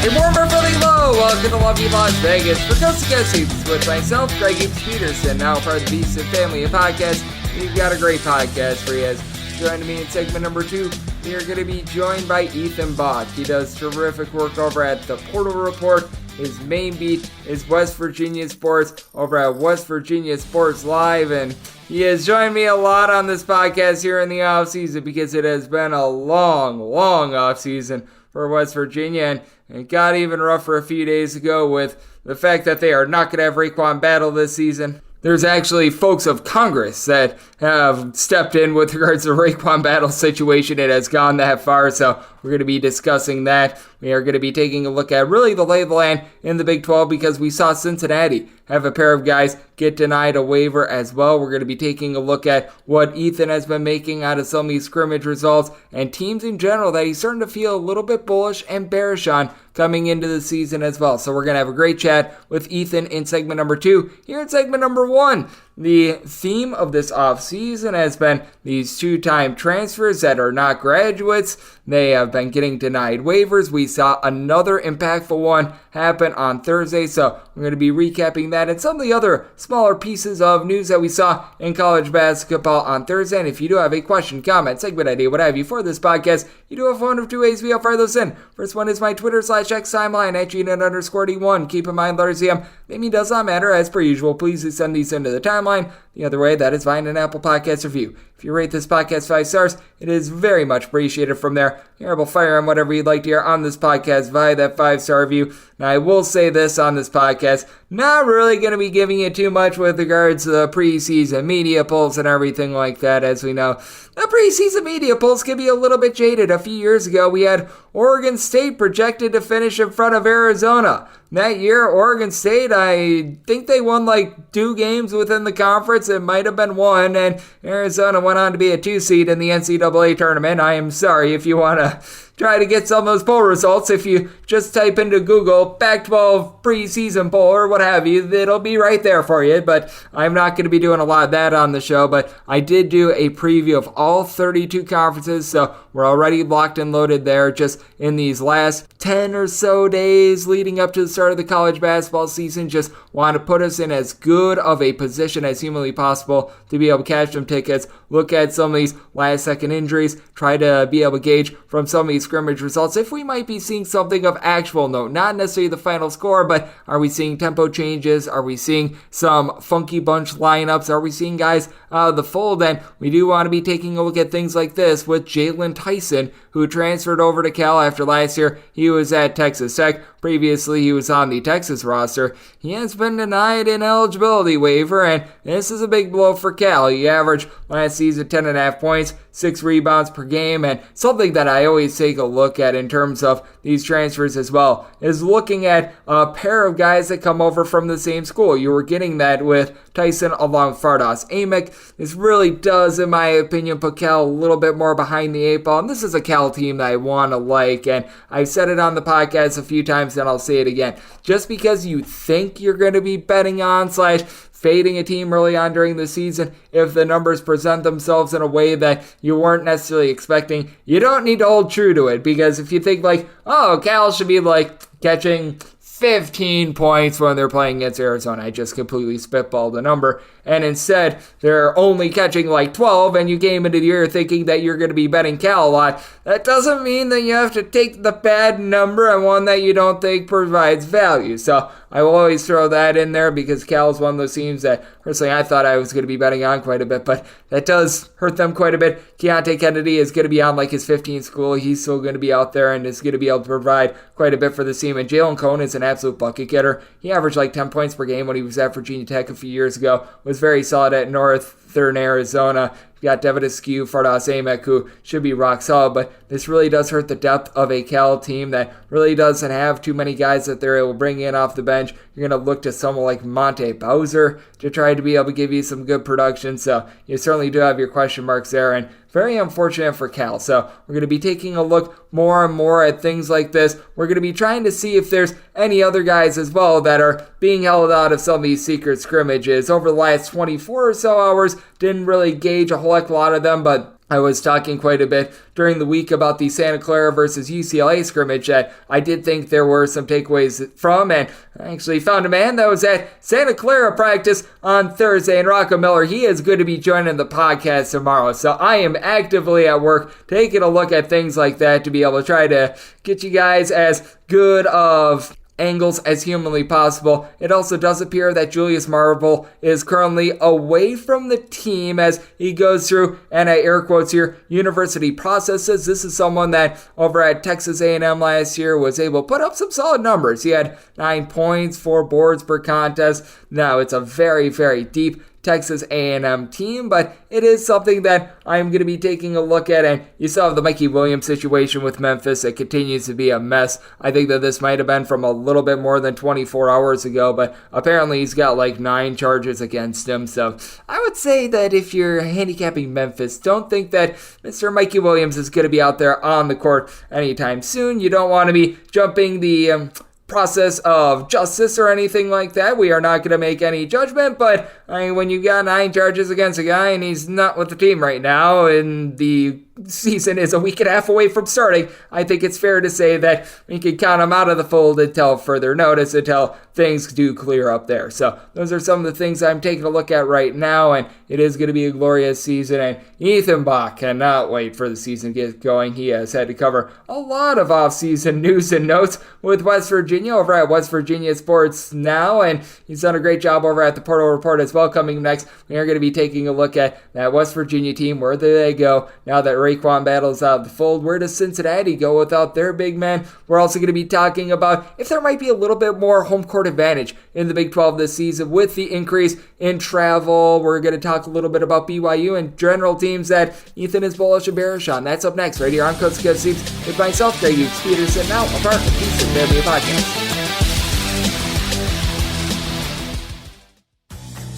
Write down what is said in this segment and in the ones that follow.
A warmer feeling low. Welcome to lovely Las Vegas for Coast to Coast Seasons with myself, Greg Peterson, now part of the Beast family of podcasts. We've got a great podcast for you. Joining me in segment number 2, we are going to be joined by Ethan Bock. He does terrific work over at the Portal Report. His main beat is West Virginia sports over at West Virginia Sports Live, and he has joined me a lot on this podcast here in the offseason because it has been a long offseason for West Virginia, and it got even rougher a few days ago with the fact that they are not going to have RaeQuan Battle this season. There's actually folks of Congress that have stepped in with regards to the RaeQuan Battle situation. It has gone that far, so we're going to be discussing that. We are going to be taking a look at really the lay of the land in the Big 12 because we saw Cincinnati have a pair of guys get denied a waiver as well. We're going to be taking a look at what Ethan has been making out of some of these scrimmage results and teams in general that he's starting to feel a little bit bullish and bearish on coming into the season as well. So we're going to have a great chat with Ethan in segment number 2. Here in segment number 1, the theme of this offseason has been these two-time transfers that are not graduates. They have been getting denied waivers. We saw another impactful one happen on Thursday, so we're going to be recapping that and some of the other smaller pieces of news that we saw in college basketball on Thursday. And if you do have a question, comment, segment idea, what have you for this podcast, you do have one of two ways we'll fire those in. First one is my Twitter/X timeline at @GNet_D1. Keep in mind, letters EM, naming does not matter. As per usual, please send these into the timeline. The other way, that is via an Apple Podcast review. If you rate this podcast 5 stars, it is very much appreciated from there. You're able to fire on whatever you'd like to hear on this podcast via that 5-star review. Now, I will say this on this podcast, not really going to be giving you too much with regards to the preseason media polls and everything like that. As we know, the preseason media polls can be a little bit jaded. A few years ago, we had Oregon State projected to finish in front of Arizona. That year, Oregon State, I think they won like 2 games within the conference. It might have been 1, and Arizona went on to be a 2 seed in the NCAA tournament. I am sorry if you want to try to get some of those poll results. If you just type into Google Pac-12 preseason poll or what have you, it'll be right there for you. But I'm not going to be doing a lot of that on the show. But I did do a preview of all 32 conferences, so we're already locked and loaded there just in these last 10 or so days leading up to the start of the college basketball season. Just want to put us in as good of a position as humanly possible to be able to catch some tickets, look at some of these last-second injuries, try to be able to gauge from some of these scrimmage results if we might be seeing something of actual note, not necessarily the final score, but are we seeing tempo changes? Are we seeing some funky bunch lineups? Are we seeing guys out of the fold? And we do want to be taking a look at things like this with Jalen Tyson, who transferred over to Cal after last year. He was at Texas Tech. Previously, he was on the Texas roster. He has been denied an eligibility waiver, and this is a big blow for Cal. He averaged last season 10.5 points, 6 rebounds per game, and something that I always take a look at in terms of these transfers as well is looking at a pair of guys that come over from the same school. You were getting that with Tyson along with Fardaws Aimaq. This really does, in my opinion, put Cal a little bit more behind the 8 ball, and this is a Cal team that I want to like, and I've said it on the podcast a few times, and I'll say it again. Just because you think you're going to be betting on / fading a team early on during the season, if the numbers present themselves in a way that you weren't necessarily expecting, you don't need to hold true to it. Because if you think like, oh, Cal should be like catching 15 points when they're playing against Arizona, I just completely spitballed the number, and instead they're only catching like 12, and you came into the year thinking that you're going to be betting Cal a lot, that doesn't mean that you have to take the bad number and one that you don't think provides value. So I will always throw that in there because Cal is one of those teams that personally I thought I was going to be betting on quite a bit, but that does hurt them quite a bit. Keontae Kennedy is going to be on like his 15th school. He's still going to be out there and is going to be able to provide quite a bit for the team. And Jalen Cone is an absolute bucket getter. He averaged like 10 points per game when he was at Virginia Tech a few years ago. Was very solid at Northern Arizona. You got Devin Askew, Fardaws Aimaq, who should be rock solid, but this really does hurt the depth of a Cal team that really doesn't have too many guys that they're able to bring in off the bench. You're going to look to someone like Monte Bowser to try to be able to give you some good production, so you certainly do have your question marks there, and very unfortunate for Cal. So we're going to be taking a look more and more at things like this. We're going to be trying to see if there's any other guys as well that are being held out of some of these secret scrimmages. Over the last 24 or so hours, didn't really gauge a whole heck of a lot of them, but I was talking quite a bit during the week about the Santa Clara versus UCLA scrimmage that I did think there were some takeaways from, and I actually found a man that was at Santa Clara practice on Thursday, and Rocco Miller, he is going to be joining the podcast tomorrow, so I am actively at work taking a look at things like that to be able to try to get you guys as good of angles as humanly possible. It also does appear that Julius Marble is currently away from the team as he goes through, and I air quotes here, university processes. This is someone that over at Texas A&M last year was able to put up some solid numbers. He had 9 points, 4 boards per contest. Now it's a very, very deep Texas A&M team, but it is something that I'm going to be taking a look at, and you saw the Mikey Williams situation with Memphis. It continues to be a mess. I think that this might have been from a little bit more than 24 hours ago, but apparently he's got like 9 charges against him, so I would say that if you're handicapping Memphis, don't think that Mr. Mikey Williams is going to be out there on the court anytime soon. You don't want to be jumping the process of justice or anything like that. We are not going to make any judgment, but I mean, when you got 9 charges against a guy and he's not with the team right now and the season is a week and a half away from starting, I think it's fair to say that we can count him out of the fold until further notice, until things do clear up there. So those are some of the things I'm taking a look at right now, and it is going to be a glorious season, and Ethan Bock cannot wait for the season to get going. He has had to cover a lot of off-season news and notes with West Virginia over at West Virginia Sports Now, and he's done a great job over at the Portal Report as well. Coming next, we are going to be taking a look at that West Virginia team. Where do they go now that RaeQuan Battle is out of the fold? Where does Cincinnati go without their big man? We're also going to be talking about if there might be a little bit more home court advantage in the Big 12 this season with the increase in travel. We're going to talk a little bit about BYU and general teams that Ethan is bullish and bearish on. That's up next right here on Coast to Coast Hoops with myself, Greg Peterson, now a part of the Piece of Family Podcast.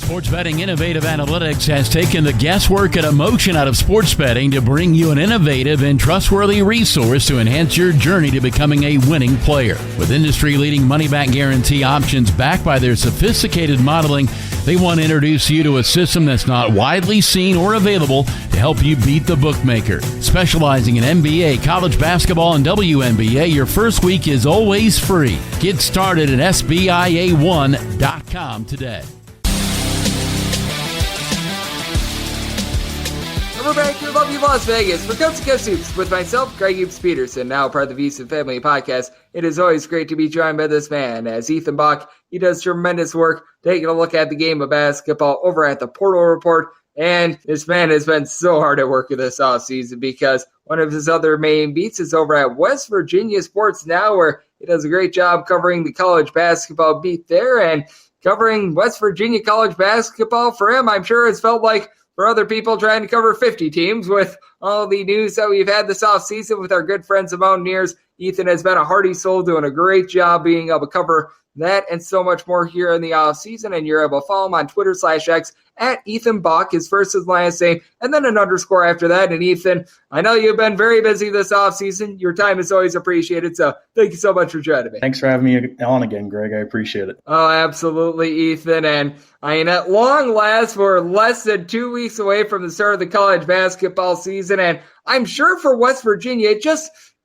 Sports Betting Innovative Analytics has taken the guesswork and emotion out of sports betting to bring you an innovative and trustworthy resource to enhance your journey to becoming a winning player. With industry-leading money-back guarantee options backed by their sophisticated modeling, they want to introduce you to a system that's not widely seen or available to help you beat the bookmaker. Specializing in NBA, college basketball, and WNBA, your first week is always free. Get started at SBIA1.com today. We're back here in lovely Las Vegas for Coast to Coast Hoops with myself, Greg Peterson, now part of the VSiN Family Podcast. It is always great to be joined by this man, as Ethan Bock, he does tremendous work taking a look at the game of basketball over at the Portal Report. And this man has been so hard at work this offseason because one of his other main beats is over at West Virginia Sports Now, where he does a great job covering the college basketball beat there. And covering West Virginia college basketball for him, I'm sure it's felt like for other people trying to cover 50 teams with all the news that we've had this offseason with our good friends the Mountaineers. Ethan has been a hearty soul, doing a great job being able to cover that and so much more here in the offseason. And you're able to follow him on Twitter/X at Ethan Bock, his first and last name, and then an underscore after that. And Ethan, I know you've been very busy this offseason. Your time is always appreciated. So thank you so much for joining me. Thanks for having me on again, Greg. I appreciate it. Oh, absolutely, Ethan. And I mean, at long last, we're less than 2 weeks away from the start of the college basketball season. And I'm sure for West Virginia,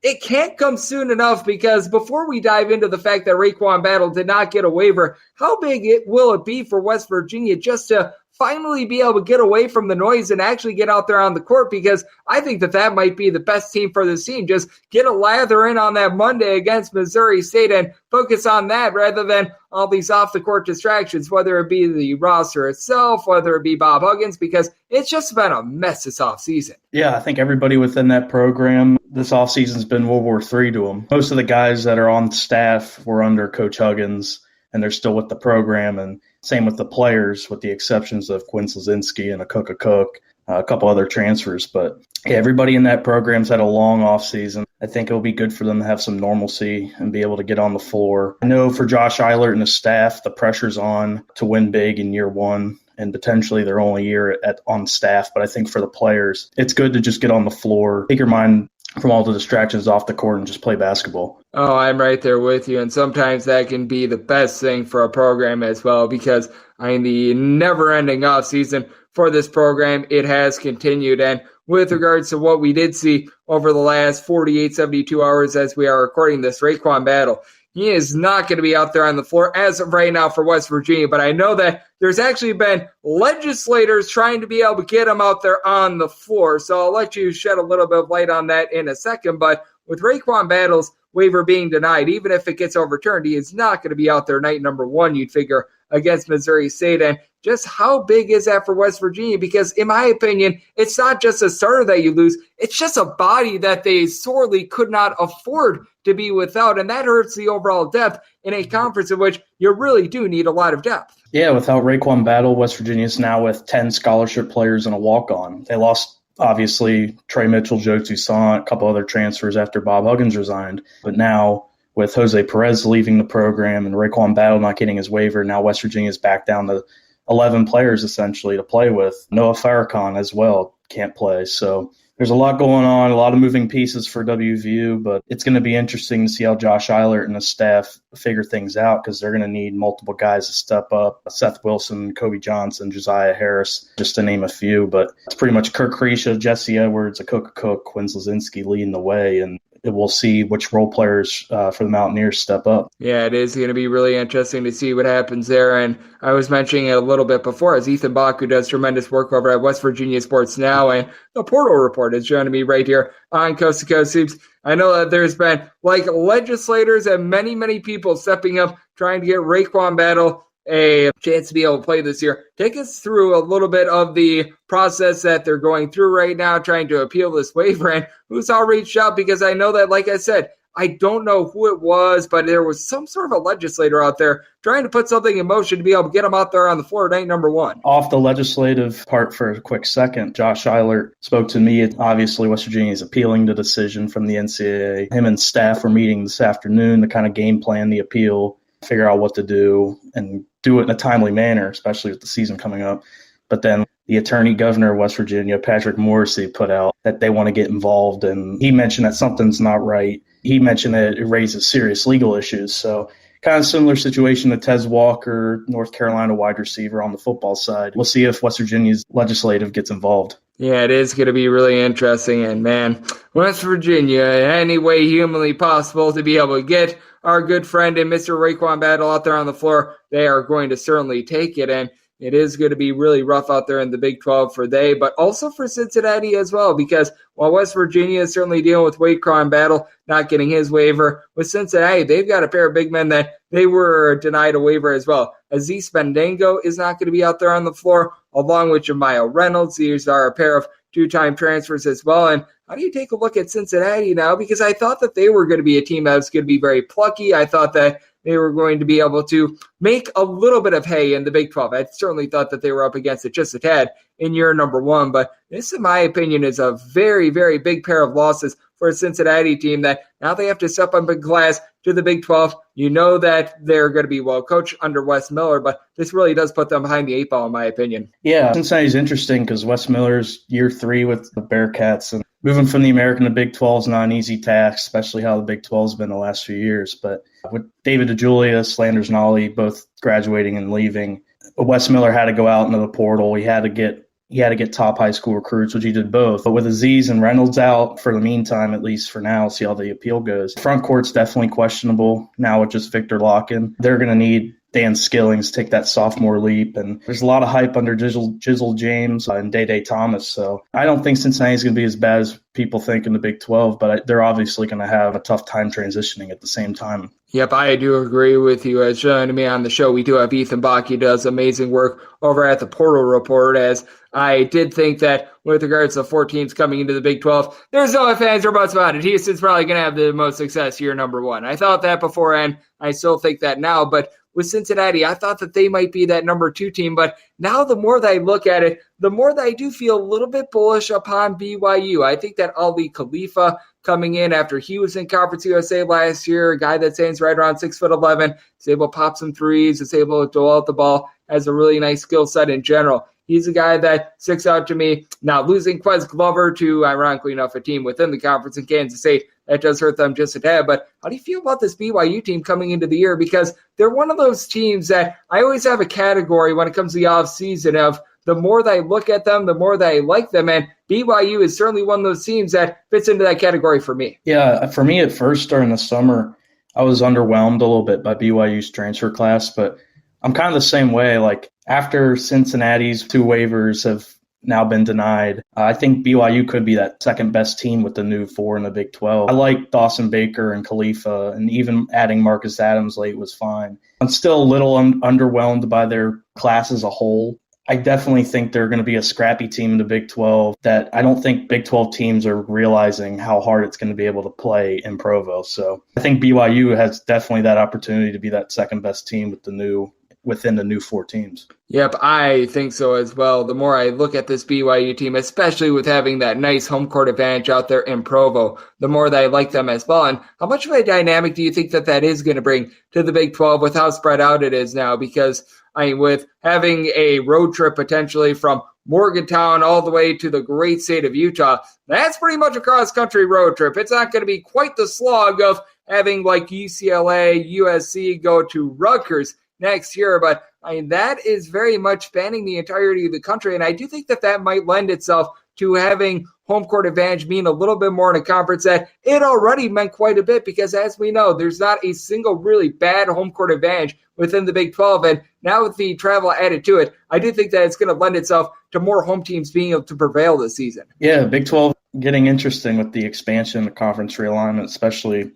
it can't come soon enough, because before we dive into the fact that RaeQuan Battle did not get a waiver, how big will it be for West Virginia just to finally be able to get away from the noise and actually get out there on the court? Because I think that might be the best team for this team. Just get a lather in on that Monday against Missouri State and focus on that rather than all these off-the-court distractions, whether it be the roster itself, whether it be Bob Huggins, because it's just been a mess this offseason. Yeah, I think everybody within that program this offseason's been World War III to them. Most of the guys that are on staff were under Coach Huggins, and they're still with the program, and same with the players, with the exceptions of Quinn Slazinski and Akok Cook, a couple other transfers. But yeah, everybody in that program's had a long offseason. I think it'll be good for them to have some normalcy and be able to get on the floor. I know for Josh Eilert and his staff, the pressure's on to win big in year one and potentially their only year on staff. But I think for the players, it's good to just get on the floor, take your mind from all the distractions off the court and just play basketball. Oh, I'm right there with you. And sometimes that can be the best thing for a program as well, because the never-ending offseason for this program, it has continued. And with regards to what we did see over the last 48, 72 hours as we are recording this RaeQuan Battle. He is not going to be out there on the floor as of right now for West Virginia, but I know that there's actually been legislators trying to be able to get him out there on the floor. So I'll let you shed a little bit of light on that in a second. But with RaeQuan Battle's waiver being denied, even if it gets overturned, he is not going to be out there night number one, you'd figure, against Missouri State. And just how big is that for West Virginia? Because in my opinion, it's not just a starter that you lose. It's just a body that they sorely could not afford to be without. And that hurts the overall depth in a conference in which you really do need a lot of depth. Yeah, without RaeQuan Battle, West Virginia is now with 10 scholarship players and a walk-on. They lost, obviously, Trey Mitchell, Joe Toussaint, a couple other transfers after Bob Huggins resigned. But now, with Jose Perez leaving the program and RaeQuan Battle not getting his waiver, now West Virginia is back down to 11 players, essentially, to play with. Noah Farrakhan as well can't play. So there's a lot going on, a lot of moving pieces for WVU, but it's going to be interesting to see how Josh Eilert and the staff figure things out because they're going to need multiple guys to step up. Seth Wilson, Kobe Johnson, Josiah Harris, just to name a few. But it's pretty much Kirk Creasha, Jesse Edwards, Akoka Cook, Quinn Slazinski leading the way, and we'll see which role players for the Mountaineers step up. Yeah, it is going to be really interesting to see what happens there. And I was mentioning it a little bit before as Ethan Bock, who does tremendous work over at West Virginia Sports Now, and the Portal Report is joining me right here on Coast to Coast Hoops. I know that there's been legislators and many, many people stepping up trying to get RaeQuan Battle a chance to be able to play this year. Take us through a little bit of the process that they're going through right now, trying to appeal this waiver, and who's all reached out, because I know that, like I said, I don't know who it was, but there was some sort of a legislator out there trying to put something in motion to be able to get him out there on the floor night number one. Off the legislative part for a quick second, Josh Eilert spoke to me. Obviously, West Virginia is appealing the decision from the NCAA. Him and staff were meeting this afternoon to kind of game plan the appeal, figure out what to do, and do it in a timely manner, especially with the season coming up. But then the attorney governor of West Virginia, Patrick Morrissey, put out that they want to get involved, and he mentioned that something's not right. He mentioned that it raises serious legal issues. So kind of similar situation to Tez Walker, North Carolina wide receiver on the football side. We'll see if West Virginia's legislative gets involved. Yeah, it is going to be really interesting. And, man, West Virginia, any way humanly possible to be able to get our good friend and Mr. RaeQuan Battle out there on the floor, they are going to certainly take it. And it is going to be really rough out there in the Big 12 for they, but also for Cincinnati as well, because while West Virginia is certainly dealing with RaeQuan Battle not getting his waiver, with Cincinnati, they've got a pair of big men that they were denied a waiver as well. Aziz Bandango is not going to be out there on the floor, along with Jemiah Reynolds. These are a pair of two-time transfers as well. And how do you take a look at Cincinnati now? Because I thought that they were going to be a team that was going to be very plucky. I thought that they were going to be able to make a little bit of hay in the Big 12. I certainly thought that they were up against it just a tad in year number one. But this, in my opinion, is a very, very big pair of losses for a Cincinnati team that now they have to step up in class to the Big 12. You know that they're going to be well coached under Wes Miller, but this really does put them behind the eight ball, in my opinion. Yeah, Cincinnati's interesting because Wes Miller's year 3 with the Bearcats, and moving from the American to Big 12 is not an easy task, especially how the Big 12 has been the last few years. But with David DeJulius, Slanders Nolly both graduating and leaving, Wes Miller had to go out into the portal. He had to get top high school recruits, which he did both. But with Aziz and Reynolds out for the meantime, at least for now, see how the appeal goes. Front court's definitely questionable now with just Victor Locken. They're going to need Dan Skillings to take that sophomore leap. And there's a lot of hype under Jizzle James and Day Thomas. So I don't think Cincinnati's going to be as bad as people think in the Big 12, but they're obviously going to have a tough time transitioning at the same time. Yep, I do agree with you. As joining me on the show, we do have Ethan Bock. He does amazing work over at the Portal Report, as I did think that with regards to 4 teams coming into the Big 12, there's no ifs, ands, or buts about it. Houston's probably going to have the most success year number one. I thought that before, and I still think that now, but with Cincinnati, I thought that they might be that number 2 team, but now the more that I look at it, the more that I do feel a little bit bullish upon BYU. I think that Ali Khalifa coming in after he was in Conference USA last year, a guy that stands right around 6'11", is able to pop some threes, is able to dole out the ball, has a really nice skill set in general. He's a guy that sticks out to me. Now, losing Quez Glover to, ironically enough, a team within the conference in Kansas State, that does hurt them just a tad. But how do you feel about this BYU team coming into the year? Because they're one of those teams that I always have a category when it comes to the offseason of the more that I look at them, the more that I like them. And BYU is certainly one of those teams that fits into that category for me. Yeah, for me at first during the summer, I was underwhelmed a little bit by BYU's transfer class, but I'm kind of the same way. Like after Cincinnati's 2 waivers have now been denied, I think BYU could be that second best team with the new 4 in the Big 12. I like Dawson Baker and Khalifa, and even adding Marcus Adams late was fine. I'm still a little underwhelmed by their class as a whole. I definitely think they're going to be a scrappy team in the Big 12 that I don't think Big 12 teams are realizing how hard it's going to be able to play in Provo. So I think BYU has definitely that opportunity to be that second best team within the new 4 teams. Yep, I think so as well. The more I look at this BYU team, especially with having that nice home court advantage out there in Provo, the more that I like them as well. And how much of a dynamic do you think that is going to bring to the Big 12 with how spread out it is now? Because with having a road trip potentially from Morgantown all the way to the great state of Utah, that's pretty much a cross-country road trip. It's not going to be quite the slog of having like UCLA, USC go to Rutgers next year, but that is very much spanning the entirety of the country, and I do think that might lend itself to having home court advantage mean a little bit more in a conference that it already meant quite a bit, because as we know, there's not a single really bad home court advantage within the Big 12, and now with the travel added to it, I do think that it's going to lend itself to more home teams being able to prevail this season. Yeah, Big 12 getting interesting with the expansion, the conference realignment, especially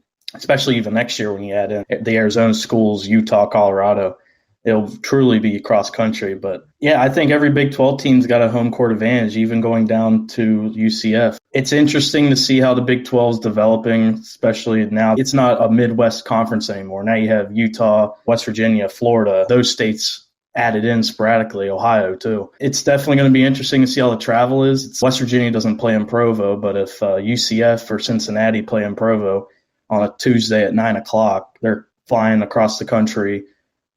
even next year when you add in the Arizona schools, Utah, Colorado. It'll truly be cross country. But yeah, I think every Big 12 team's got a home court advantage, even going down to UCF. It's interesting to see how the Big 12 is developing, especially now. It's not a Midwest conference anymore. Now you have Utah, West Virginia, Florida, those states added in sporadically, Ohio too. It's definitely going to be interesting to see how the travel is. West Virginia doesn't play in Provo, but if UCF or Cincinnati play in Provo on a Tuesday at 9 o'clock, they're flying across the country,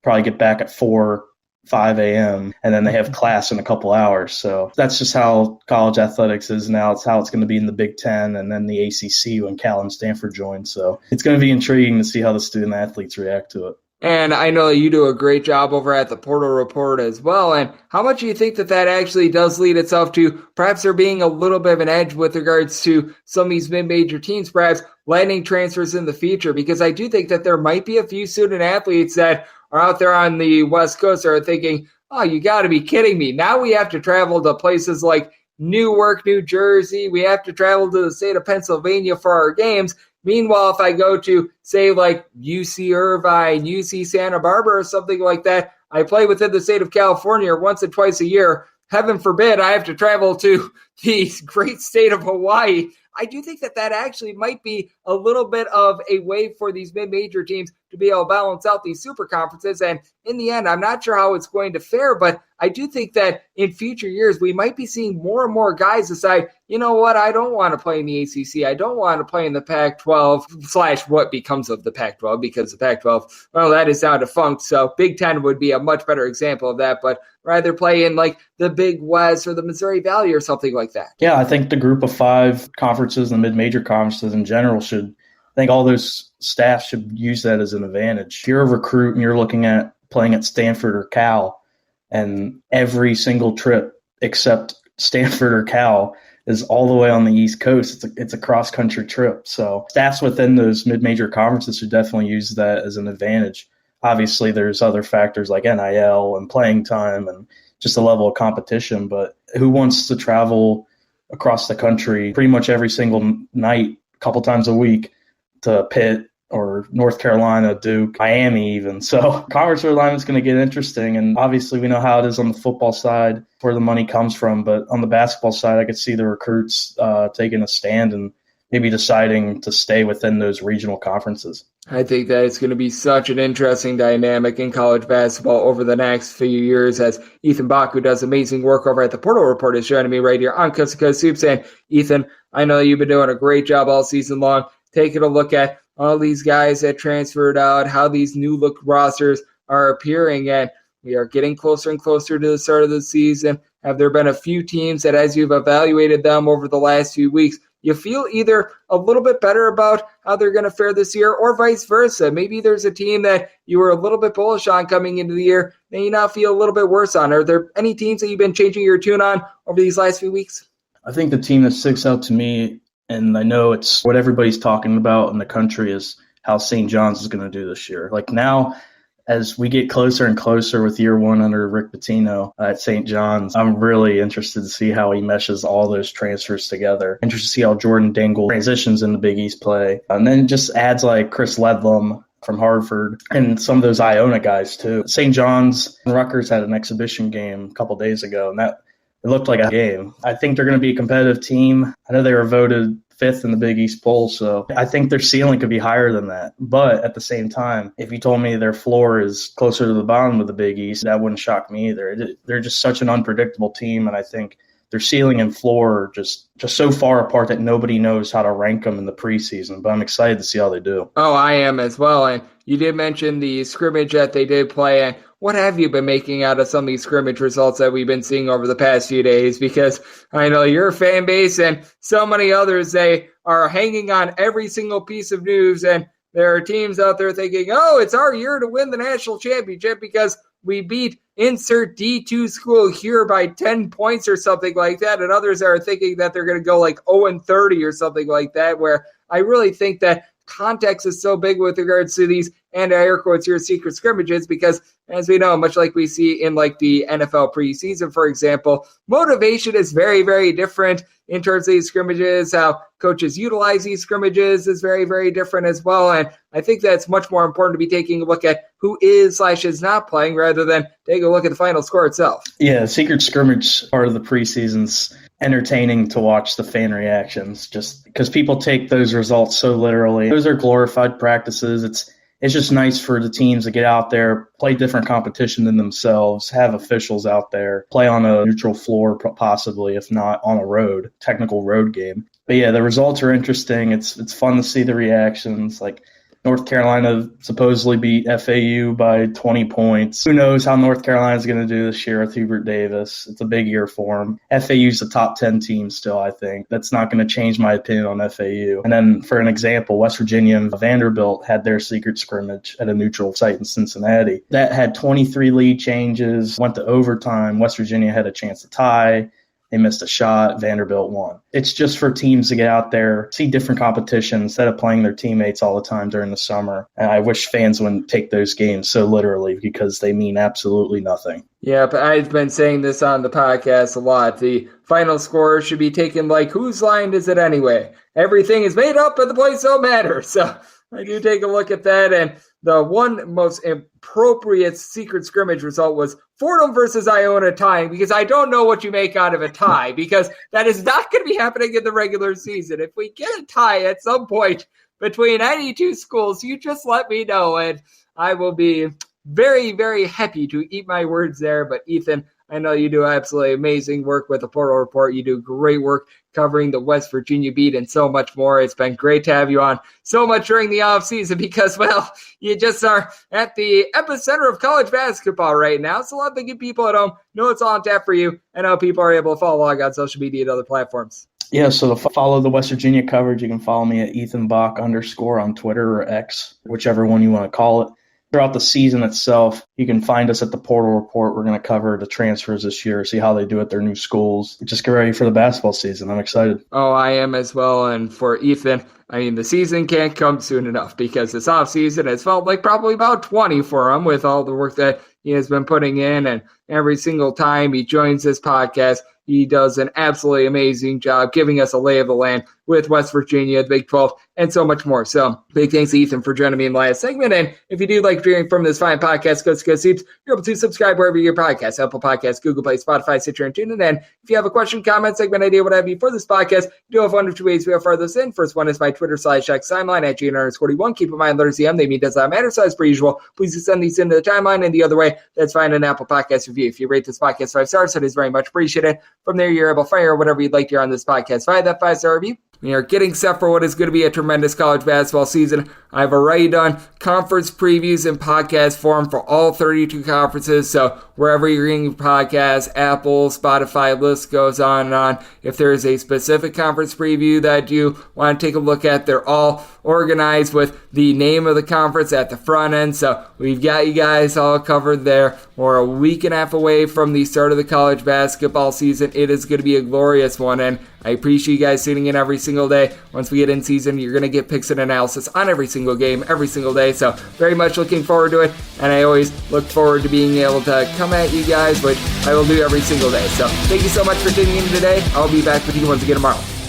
probably get back at 5 a.m., and then they have class in a couple hours. So that's just how college athletics is now. It's how it's going to be in the Big Ten and then the ACC when Cal and Stanford join. So it's going to be intriguing to see how the student athletes react to it. And I know you do a great job over at the Portal Report as well. And how much do you think that actually does lead itself to perhaps there being a little bit of an edge with regards to some of these mid-major teams, perhaps landing transfers in the future? Because I do think that there might be a few student athletes that are out there on the West Coast that are thinking, oh, you got to be kidding me. Now we have to travel to places like Newark, New Jersey. We have to travel to the state of Pennsylvania for our games. Meanwhile, if I go to, say, like UC Irvine, UC Santa Barbara or something like that, I play within the state of California once or twice a year. Heaven forbid I have to travel to the great state of Hawaii. I do think that actually might be a little bit of a way for these mid-major teams to be able to balance out these super conferences. And in the end, I'm not sure how it's going to fare, but I do think that in future years, we might be seeing more and more guys decide, you know what, I don't want to play in the ACC. I don't want to play in the Pac-12 / what becomes of the Pac-12, because the Pac-12, well, that is now defunct. So Big Ten would be a much better example of that, but rather play in like the Big West or the Missouri Valley or something like that. Yeah, I think the group of 5 conferences and mid-major conferences in general I think all those staff should use that as an advantage. If you're a recruit and you're looking at playing at Stanford or Cal, and every single trip except Stanford or Cal is all the way on the East Coast, it's a cross-country trip. So staffs within those mid-major conferences should definitely use that as an advantage. Obviously, there's other factors like NIL and playing time and just the level of competition, but who wants to travel across the country pretty much every single night, a couple times a week, to Pitt or North Carolina, Duke, Miami even. So conference realignment is going to get interesting. And obviously we know how it is on the football side, where the money comes from. But on the basketball side, I could see the recruits taking a stand and maybe deciding to stay within those regional conferences. I think that it's going to be such an interesting dynamic in college basketball over the next few years, as Ethan Bock, who does amazing work over at the Portal Report, is joining me right here on Coast to Coast Hoops. And Ethan, I know you've been doing a great job all season long, taking a look at all these guys that transferred out, how these new look rosters are appearing, and we are getting closer and closer to the start of the season. Have there been a few teams that, as you've evaluated them over the last few weeks, you feel either a little bit better about how they're going to fare this year or vice versa. Maybe there's a team that you were a little bit bullish on coming into the year and you now feel a little bit worse on. Are there any teams that you've been changing your tune on over these last few weeks? I think the team that sticks out to me, and I know it's what everybody's talking about in the country, is how St. John's is going to do this year. Like now, as we get closer and closer with year one under Rick Pitino at St. John's, I'm really interested to see how he meshes all those transfers together. Interested to see how Jordan Dingle transitions in the Big East play. And then just adds like Chris Ledlum from Hartford and some of those Iona guys too. St. John's and Rutgers had an exhibition game a couple days ago, and it looked like a game. I think they're going to be a competitive team. I know they were voted 5th in the Big East poll, so I think their ceiling could be higher than that. But at the same time, if you told me their floor is closer to the bottom of the Big East, that wouldn't shock me either. They're just such an unpredictable team, and I think their ceiling and floor are just so far apart that nobody knows how to rank them in the preseason. But I'm excited to see how they do. Oh, I am as well. And you did mention the scrimmage that they did play. And what have you been making out of some of these scrimmage results that we've been seeing over the past few days? Because I know your fan base and so many others, they are hanging on every single piece of news. And there are teams out there thinking, oh, it's our year to win the national championship because we beat insert D2 school here by 10 points or something like that. And others are thinking that they're going to go like 0-30 or something like that, where I really think that context is so big with regards to these air quotes here secret scrimmages, because as we know, much like we see in like the NFL preseason, for example, motivation is very, very different in terms of these scrimmages. How coaches utilize these scrimmages is very, very different as well. And I think that's much more important to be taking a look at who is/is not playing rather than taking a look at the final score itself. Yeah, secret scrimmage part of the preseason's entertaining to watch the fan reactions, just because people take those results so literally. Those are glorified practices. It's just nice for the teams to get out there, play different competition than themselves, have officials out there, play on a neutral floor possibly, if not on a technical road game. But yeah, the results are interesting. It's fun to see the reactions. Like North Carolina supposedly beat FAU by 20 points. Who knows how North Carolina is going to do this year with Hubert Davis. It's a big year for them. FAU's a top 10 team still, I think. That's not going to change my opinion on FAU. And then for an example, West Virginia and Vanderbilt had their secret scrimmage at a neutral site in Cincinnati. That had 23 lead changes, went to overtime. West Virginia had a chance to tie. They missed a shot. Vanderbilt won. It's just for teams to get out there, see different competition instead of playing their teammates all the time during the summer. And I wish fans wouldn't take those games so literally because they mean absolutely nothing. Yeah, but I've been saying this on the podcast a lot. The final score should be taken like, whose line is it anyway? Everything is made up and the points don't matter. So I do take a look at that. And the one most appropriate secret scrimmage result was Fordham versus Iona tying, because I don't know what you make out of a tie, because that is not going to be happening in the regular season. If we get a tie at some point between any two schools, you just let me know, and I will be very, very happy to eat my words there. But Ethan, I know you do absolutely amazing work with the Portal Report. You do great work covering the West Virginia beat and so much more. It's been great to have you on so much during the offseason because, well, you just are at the epicenter of college basketball right now. So let the good people at home know it's all on tap for you and how people are able to follow along on social media and other platforms. Yeah, so to follow the West Virginia coverage, you can follow me at Ethan Bock _ on Twitter or X, whichever one you want to call it. Throughout the season itself, you can find us at the Portal Report. We're going to cover the transfers this year, see how they do at their new schools. Just get ready for the basketball season. I'm excited. Oh, I am as well. And for Ethan, I mean, the season can't come soon enough because this offseason has felt like probably about 20 for him with all the work that he has been putting in. And every single time he joins this podcast, he does an absolutely amazing job giving us a lay of the land with West Virginia, the Big 12, and so much more. So big thanks to Ethan for joining me in the last segment. And if you do like hearing from this fine podcast, Coast to Coast Hoops, you're able to subscribe wherever you get your podcasts, Apple Podcasts, Google Play, Spotify, Stitcher, and TuneIn. And if you have a question, comment, segment, idea, what have you for this podcast, you do have one of two ways we have further this in. First one is my Twitter /X timeline at GN_41. Keep in mind, letters CM, they mean does not matter. So as per usual, please send these into the timeline. And the other way, that's fine an Apple Podcast review. If you rate this podcast 5 stars, that is very much appreciated. From there, you're able to fire whatever you'd like to hear on this podcast via that 5-star review. We are getting set for what is going to be a tremendous college basketball season. I've already done conference previews in podcast form for all 32 conferences. So wherever you're getting your podcasts, Apple, Spotify, list goes on and on. If there is a specific conference preview that you want to take a look at, they're all organized with the name of the conference at the front end. So we've got you guys all covered there. We're a week and a half away from the start of the college basketball season. It is going to be a glorious one, and I appreciate you guys tuning in every single day. Once we get in season, you're going to get picks and analysis on every single game, every single day. So very much looking forward to it, and I always look forward to being able to come at you guys, which I will do every single day. So thank you so much for tuning in today. I'll be back with you once again tomorrow.